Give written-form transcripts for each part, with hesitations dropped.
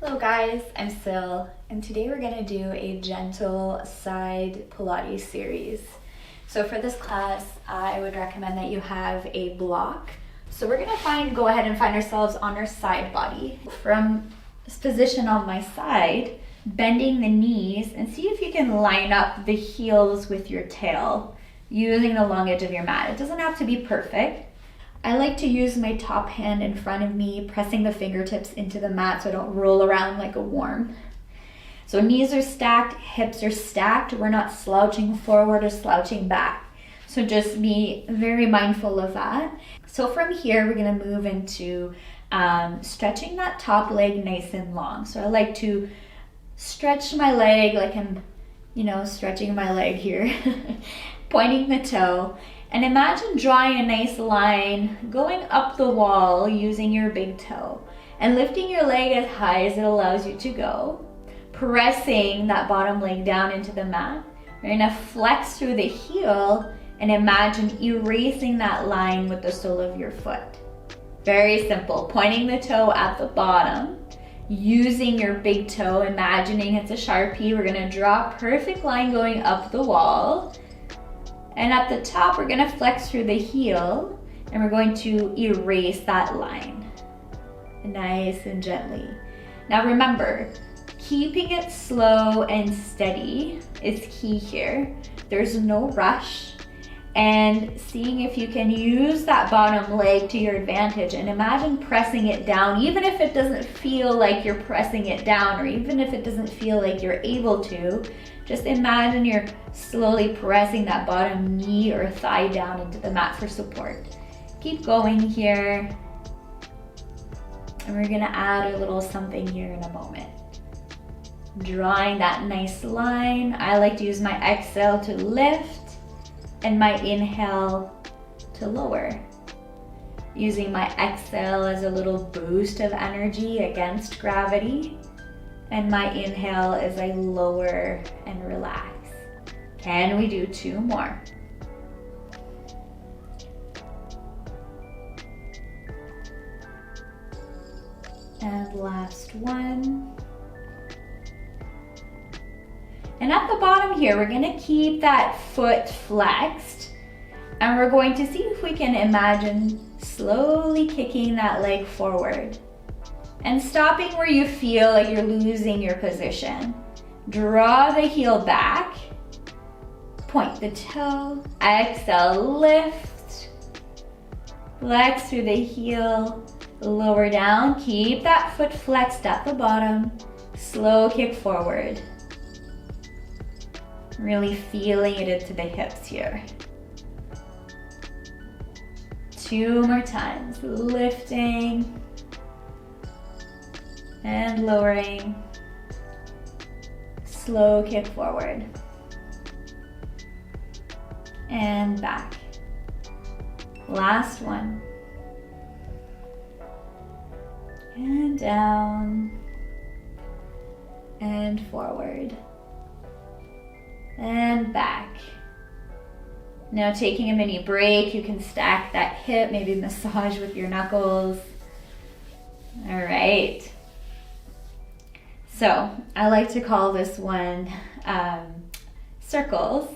Hello guys, I'm Sil, and today we're going to do a gentle side Pilates series. So for this class, I would recommend that you have a block. So we're going to go ahead and find ourselves on our side body. From this position on my side, bending the knees, and see if you can line up the heels with your tail using the long edge of your mat. It doesn't have to be perfect. I like to use my top hand in front of me, pressing the fingertips into the mat so I don't roll around like a worm. So knees are stacked, hips are stacked. We're not slouching forward or slouching back. So just be very mindful of that. So from here, we're gonna move into stretching that top leg nice and long. So I like to stretch my leg like I'm, stretching my leg here, pointing the toe. And imagine drawing a nice line going up the wall using your big toe and lifting your leg as high as it allows you to go, pressing that bottom leg down into the mat. You're gonna flex through the heel and imagine erasing that line with the sole of your foot. Very simple, pointing the toe at the bottom, using your big toe, imagining it's a Sharpie. We're gonna draw a perfect line going up the wall. And at the top, we're gonna flex through the heel and we're going to erase that line nice and gently. Now remember, keeping it slow and steady is key here. There's no rush, and seeing if you can use that bottom leg to your advantage, and imagine pressing it down, even if it doesn't feel like you're pressing it down, or even if it doesn't feel like you're able to. Just imagine you're slowly pressing that bottom knee or thigh down into the mat for support. Keep going here. And we're gonna add a little something here in a moment. Drawing that nice line. I like to use my exhale to lift and my inhale to lower. Using my exhale as a little boost of energy against gravity. And my inhale as I lower and relax. Can we do two more? And last one. And at the bottom here, we're gonna keep that foot flexed, and we're going to see if we can imagine slowly kicking that leg forward. And stopping where you feel like you're losing your position. Draw the heel back, point the toe, exhale, lift, flex through the heel, lower down, keep that foot flexed at the bottom, slow kick forward. Really feeling it into the hips here. Two more times, lifting, and lowering, slow kick forward, and back. Last one, and down, and forward, and back. Now taking a mini break, you can stack that hip, maybe massage with your knuckles. All right. So I like to call this one circles.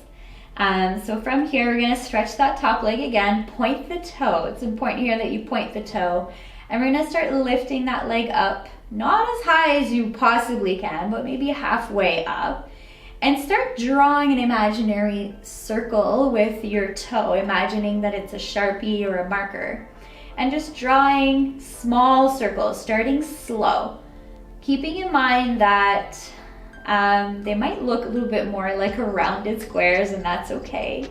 So from here, we're gonna stretch that top leg again, point the toe. It's important here that you point the toe. And we're gonna start lifting that leg up, not as high as you possibly can, but maybe halfway up. And start drawing an imaginary circle with your toe, imagining that it's a Sharpie or a marker. And just drawing small circles, starting slow. Keeping in mind that they might look a little bit more like rounded squares, and that's okay.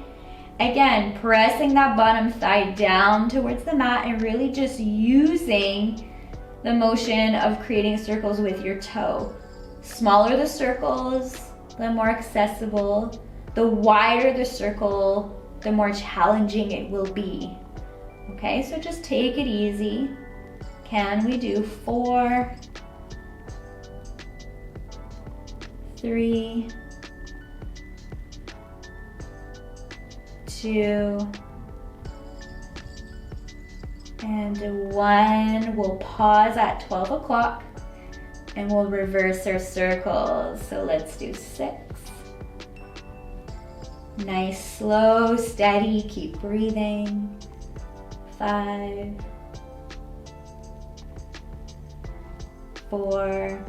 Again, pressing that bottom thigh down towards the mat and really just using the motion of creating circles with your toe. Smaller the circles, the more accessible. The wider the circle, the more challenging it will be. Okay, so just take it easy. Can we do 4, 3, 2, and 1. We'll pause at 12 o'clock. And we'll reverse our circles. So let's do 6. Nice, slow, steady, keep breathing. 5, 4,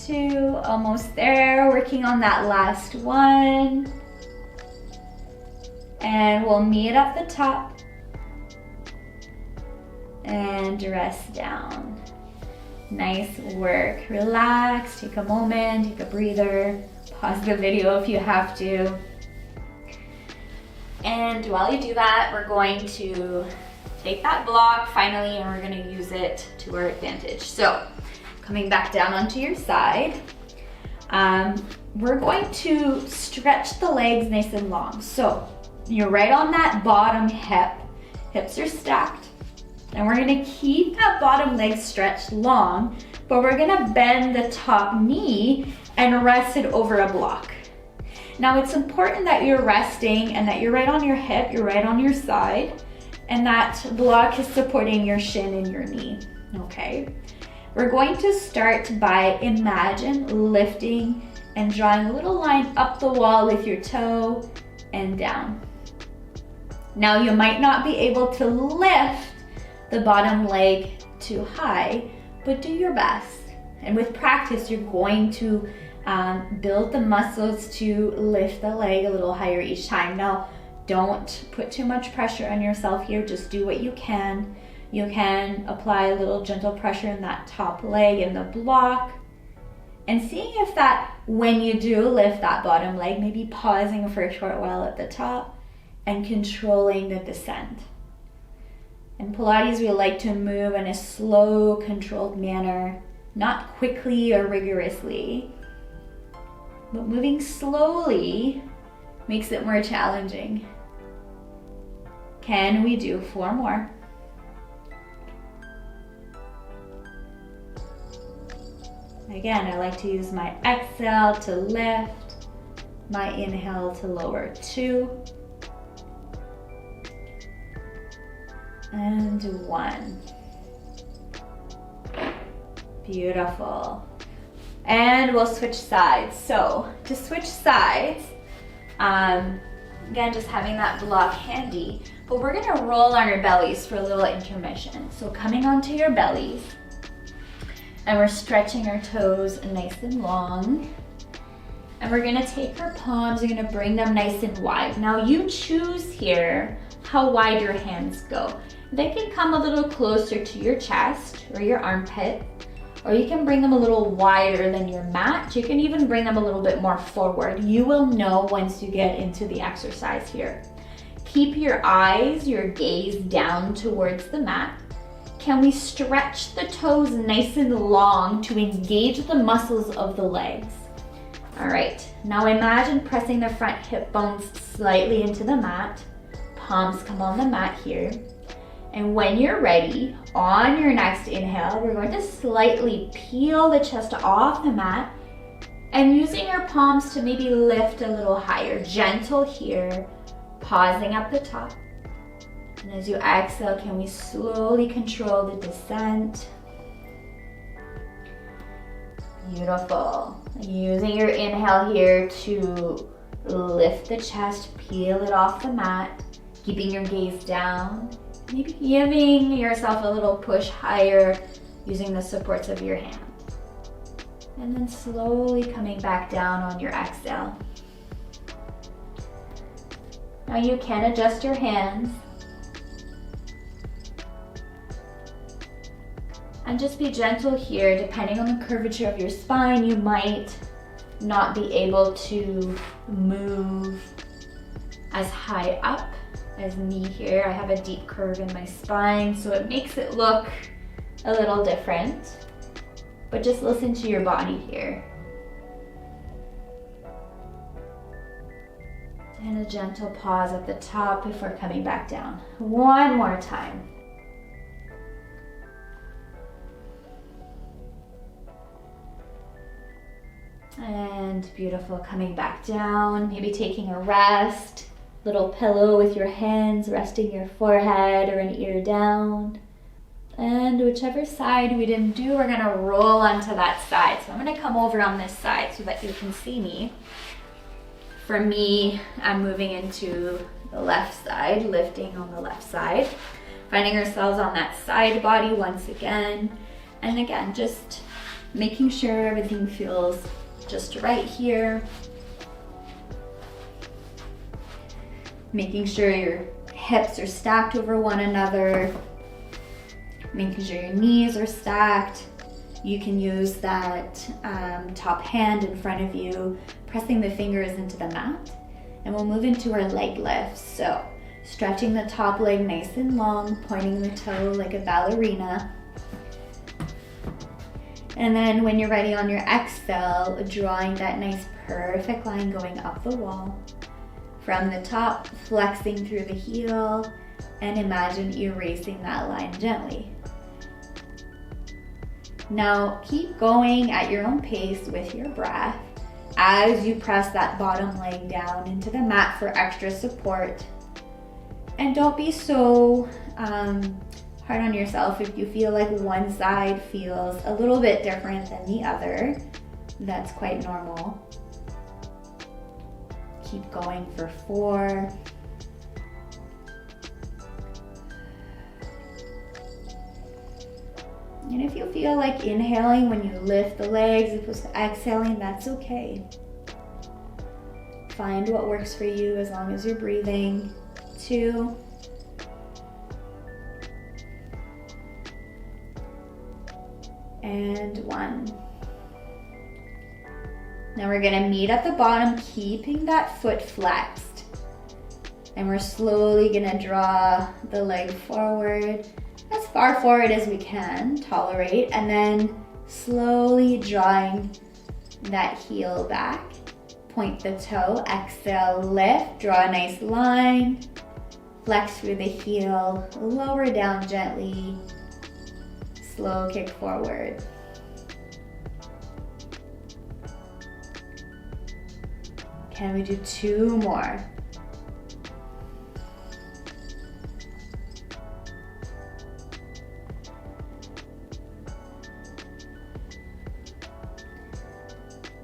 2, almost there, working on that last one. And we'll meet at the top and rest down. Nice work. Relax, take a moment, take a breather, pause the video if you have to. And while you do that, we're going to take that block finally and we're going to use it to our advantage. So coming back down onto your side, we're going to stretch the legs nice and long. So you're right on that bottom hip, hips are stacked, and we're gonna keep that bottom leg stretched long, but we're gonna bend the top knee and rest it over a block. Now it's important that you're resting and that you're right on your hip, you're right on your side, and that block is supporting your shin and your knee, okay? We're going to start by imagine lifting and drawing a little line up the wall with your toe and down. Now you might not be able to lift the bottom leg too high, but do your best. And with practice, you're going to build the muscles to lift the leg a little higher each time. Now, don't put too much pressure on yourself here, just do what you can. You can apply a little gentle pressure in that top leg in the block and seeing if that, when you do lift that bottom leg, maybe pausing for a short while at the top and controlling the descent. In Pilates, we like to move in a slow, controlled manner, not quickly or rigorously, but moving slowly makes it more challenging. Can we do 4 more? Again, I like to use my exhale to lift, my inhale to lower. 2, and 1. Beautiful. And we'll switch sides. So to switch sides, again, just having that block handy, but we're gonna roll on our bellies for a little intermission. So coming onto your bellies, and we're stretching our toes nice and long. And we're gonna take our palms, we're gonna bring them nice and wide. Now you choose here how wide your hands go. They can come a little closer to your chest or your armpit, or you can bring them a little wider than your mat. You can even bring them a little bit more forward. You will know once you get into the exercise here. Keep your eyes, your gaze down towards the mat. Can we stretch the toes nice and long to engage the muscles of the legs? All right, now imagine pressing the front hip bones slightly into the mat. Palms come on the mat here. And when you're ready, on your next inhale, we're going to slightly peel the chest off the mat and using your palms to maybe lift a little higher. Gentle here, pausing at the top. And as you exhale, can we slowly control the descent? Beautiful. Using your inhale here to lift the chest, peel it off the mat, keeping your gaze down. Maybe giving yourself a little push higher using the supports of your hand. And then slowly coming back down on your exhale. Now you can adjust your hands. And just be gentle here. Depending on the curvature of your spine, you might not be able to move as high up as me here. I have a deep curve in my spine, so it makes it look a little different. But just listen to your body here. And a gentle pause at the top before coming back down. One more time. And beautiful, coming back down, maybe taking a rest little pillow with your hands resting your forehead or an ear down. And whichever side we didn't do, we're gonna roll onto that side. So I'm gonna come over on this side so that you can see me. For me, I'm moving into the left side, lifting on the left side. Finding ourselves on that side body once again. And again, just making sure everything feels just right here. Making sure your hips are stacked over one another. Making sure your knees are stacked. You can use that top hand in front of you, pressing the fingers into the mat. And we'll move into our leg lifts. So stretching the top leg nice and long, pointing the toe like a ballerina. And then when you're ready on your exhale, drawing that nice perfect line going up the wall. From the top, flexing through the heel, and imagine erasing that line gently. Now keep going at your own pace with your breath as you press that bottom leg down into the mat for extra support. And don't be so hard on yourself if you feel like one side feels a little bit different than the other. That's quite normal. Keep going for 4. And if you feel like inhaling when you lift the legs as opposed to exhaling, that's okay. Find what works for you as long as you're breathing. 2. And 1. Now we're gonna meet at the bottom, keeping that foot flexed. And we're slowly gonna draw the leg forward, as far forward as we can tolerate, and then slowly drawing that heel back. Point the toe, exhale, lift, draw a nice line, flex through the heel, lower down gently, slow kick forward. Can we do 2 more?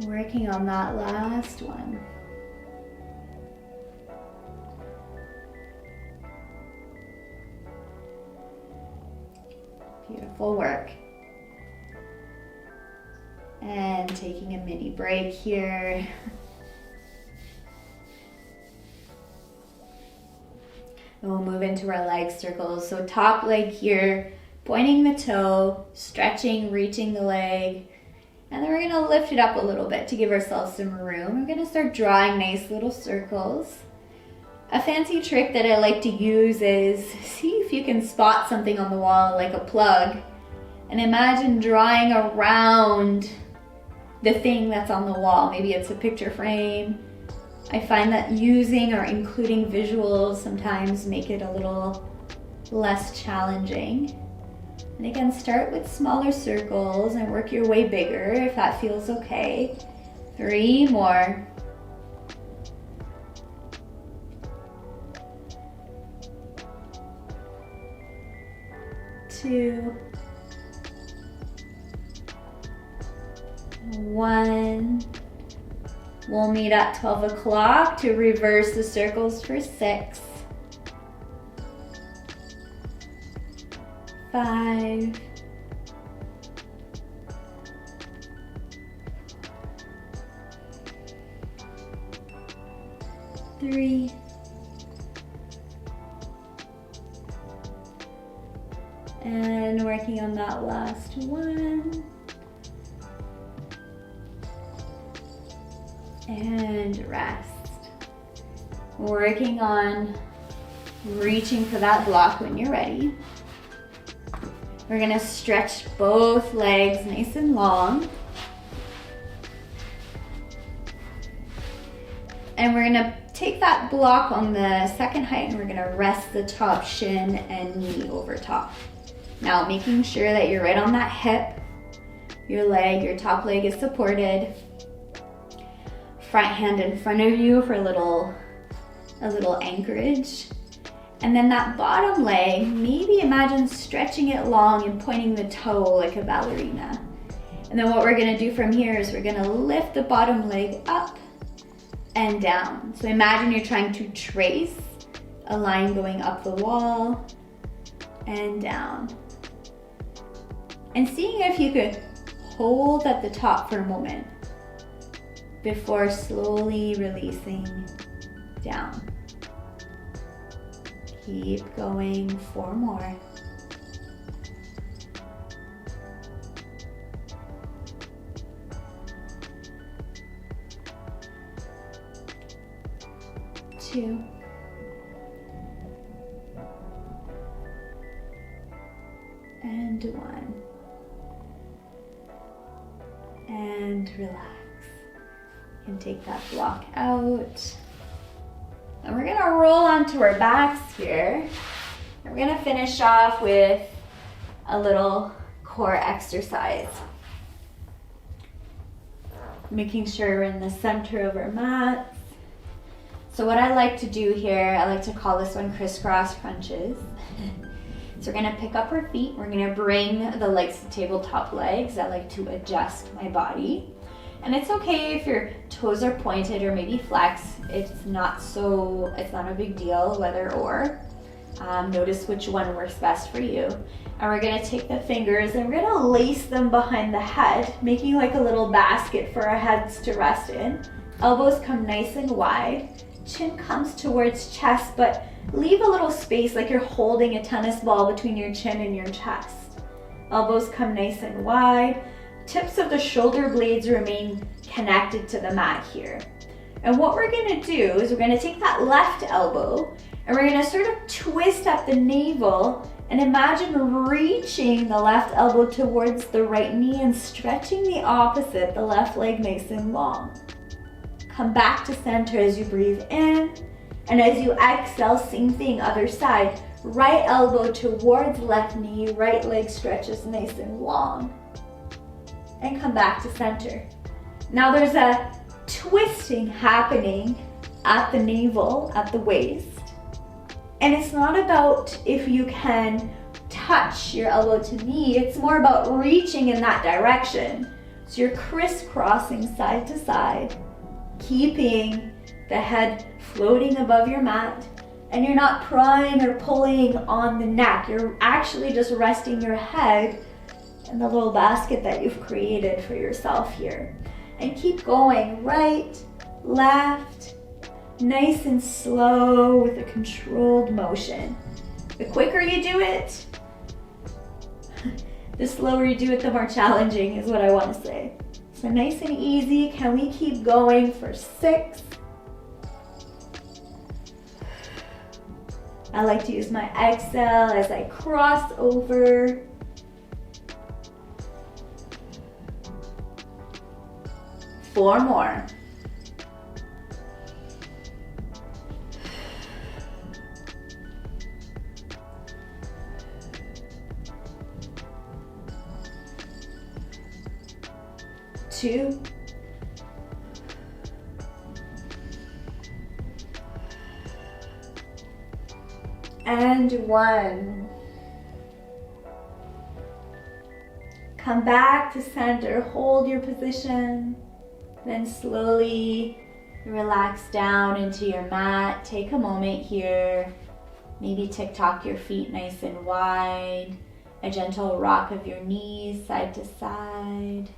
Working on that last one. Beautiful work. And taking a mini break here. And we'll move into our leg circles. So top leg here, pointing the toe, stretching, reaching the leg. And then we're gonna lift it up a little bit to give ourselves some room. We're gonna start drawing nice little circles. A fancy trick that I like to use is see if you can spot something on the wall like a plug. And imagine drawing around the thing that's on the wall. Maybe it's a picture frame. I find that using or including visuals sometimes make it a little less challenging. And again, start with smaller circles and work your way bigger if that feels okay. 3 more. Two. 1. We'll meet at 12 o'clock to reverse the circles for 6. 5. 3. And working on that last one. And rest. Working on reaching for that block when you're ready. We're gonna stretch both legs nice and long. And we're gonna take that block on the second height and we're gonna rest the top shin and knee over top. Now making sure that you're right on that hip, your leg, your top leg is supported. Front hand in front of you for a little a little anchorage. And then that bottom leg, maybe imagine stretching it long and pointing the toe like a ballerina. And then what we're gonna do from here is we're gonna lift the bottom leg up and down. So imagine you're trying to trace a line going up the wall and down. And seeing if you could hold at the top for a moment before slowly releasing down. Keep going, 4 more. 2. And 1. And relax. You can take that block out. And we're gonna roll onto our backs here. And we're gonna finish off with a little core exercise. Making sure we're in the center of our mats. So what I like to do here, I like to call this one crisscross crunches. So we're gonna pick up our feet. We're gonna bring the legs to tabletop legs. I like to adjust my body. And it's okay if your toes are pointed or maybe flexed. It's not a big deal whether or. Notice which one works best for you. And we're gonna take the fingers and we're gonna lace them behind the head, making like a little basket for our heads to rest in. Elbows come nice and wide. Chin comes towards chest, but leave a little space like you're holding a tennis ball between your chin and your chest. Elbows come nice and wide. Tips of the shoulder blades remain connected to the mat here. And what we're gonna do is we're gonna take that left elbow and we're gonna sort of twist up the navel and imagine reaching the left elbow towards the right knee and stretching the opposite, the left leg nice and long. Come back to center as you breathe in, and as you exhale, same thing, other side. Right elbow towards left knee, right leg stretches nice and long. And come back to center. Now there's a twisting happening at the navel, at the waist. And it's not about if you can touch your elbow to knee, it's more about reaching in that direction. So you're crisscrossing side to side, keeping the head floating above your mat, and you're not prying or pulling on the neck. You're actually just resting your head in the little basket that you've created for yourself here. And keep going, right, left, nice and slow with a controlled motion. The quicker you do it, the slower you do it, the more challenging is what I want to say. So nice and easy. Can we keep going for 6? I like to use my exhale as I cross over. 4 more. 2. And 1. Come back to center, hold your position, then slowly relax down into your mat. Take a moment here, maybe tick-tock your feet nice and wide, a gentle rock of your knees side to side.